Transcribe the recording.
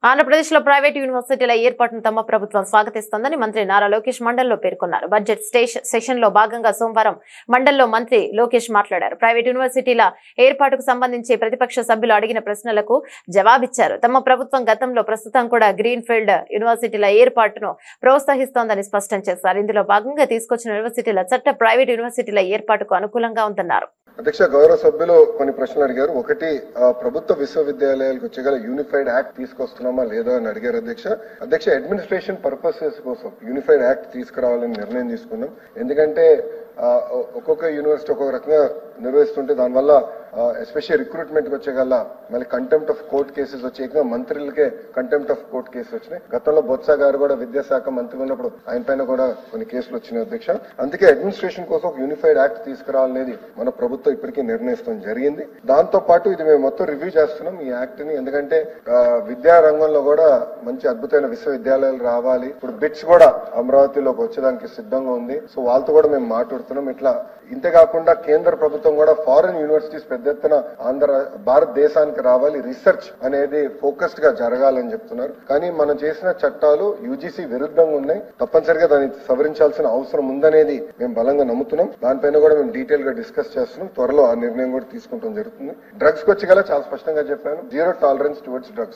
ఆంధ్రప్రదేశ్లో ప్రైవేట్ యూనివర్సిటీల ఏర్పాటును తమ ప్రభుత్వం స్వాగతిస్తోందని మంత్రి నారా లోకేష్ మండలిలో పేర్కొన్నారు. బడ్జెట్ సెషన్లో భాగంగా సోమవారం మండలిలో మంత్రి లోకేష్ మాట్లాడారు. ప్రైవేట్ యూనివర్సిటీల ఏర్పాటుకు సంబంధించి ప్రతిపక్ష సభ్యులు అడిగిన ప్రశ్నలకు జవాబిచ్చారు. తమ ప్రభుత్వం గతంలో ప్రస్తుతం కూడా గ్రీన్ ఫీల్డ్ యూనివర్సిటీల ఏర్పాటును ప్రోత్సహిస్తోందని స్పష్టం చేశారు. ఇందులో భాగంగా తీసుకొచ్చిన యూనివర్సిటీల చట్ట ప్రైవేట్ యూనివర్సిటీల ఏర్పాటుకు అనుకూలంగా ఉందన్నారు. అధ్యక్ష, గౌరవ సభ్యులు కొన్ని ప్రశ్నలు అడిగారు. ఒకటి, ప్రభుత్వ విశ్వవిద్యాలయాలకు వచ్చేగల యూనిఫైడ్ యాక్ట్ తీసుకొస్తున్నామా లేదా అని అడిగారు. అధ్యక్ష అడ్మినిస్ట్రేషన్ పర్పసెస్ కోసం యూనిఫైడ్ యాక్ట్ తీసుకురావాలని నిర్ణయం తీసుకున్నాం. ఎందుకంటే ఒక్కొక్క యూనివర్సిటీ ఒక్కొక్క రకంగా నిర్వహిస్తుంటే దానివల్ల ఎస్పెషల్లీ రిక్రూట్మెంట్ వచ్చేగల మళ్ళీ కంటెంప్ట్ ఆఫ్ కోర్ట్ కేసెస్ వచ్చే మంత్రులకే కంటెంప్ట్ ఆఫ్ కోర్ట్ కేసెస్ వచ్చినాయి. గతంలో బొత్స గారు కూడా విద్యాశాఖ మంత్రి ఉన్నప్పుడు ఆయన పైన కూడా కొన్ని కేసులు వచ్చినాయి అధ్యక్ష. అందుకే అడ్మినిస్ట్రేషన్ కోసం ఒక యూనిఫైడ్ యాక్ట్ తీసుకురావాలనేది మన ప్రభుత్వం ఇప్పటికీ నిర్ణయిస్తాం జరిగింది. దాంతో పాటు ఇది మేము మొత్తం రివ్యూ చేస్తున్నాం ఈ యాక్ట్ ని. ఎందుకంటే విద్యా రంగంలో కూడా మంచి అద్భుతమైన విశ్వవిద్యాలయాలు రావాలి. ఇప్పుడు బిట్స్ కూడా అమరావతిలోకి వచ్చేదానికి సిద్ధంగా ఉంది. సో వాళ్ళతో కూడా మేము మాట్లాడుతున్నాం. ఇట్లా ఇంతేకాకుండా కేంద్ర ప్రభుత్వం కూడా ఫారిన్ యూనివర్సిటీస్ పెద్ద ఎత్తున భారతదేశానికి రావాలి, రీసెర్చ్ అనేది ఫోకస్డ్ గా జరగాలని చెప్తున్నారు. కానీ మనం చేసిన చట్టాలు యూజీసీ విరుద్ధంగా ఉన్నాయి. తప్పనిసరిగా దాన్ని సవరించాల్సిన అవసరం ఉందనేది మేము బలంగా నమ్ముతున్నాం. దానిపైన కూడా మేము డీటెయిల్ గా డిస్కస్ చేస్తున్నాం. త్వరలో ఆ నిర్ణయం కూడా తీసుకుంటాం జరుగుతుంది. డ్రగ్స్ కి వచ్చి చాలా స్పష్టంగా చెప్పాను, జీరో టాలరెన్స్ టువర్డ్స్ డ్రగ్స్.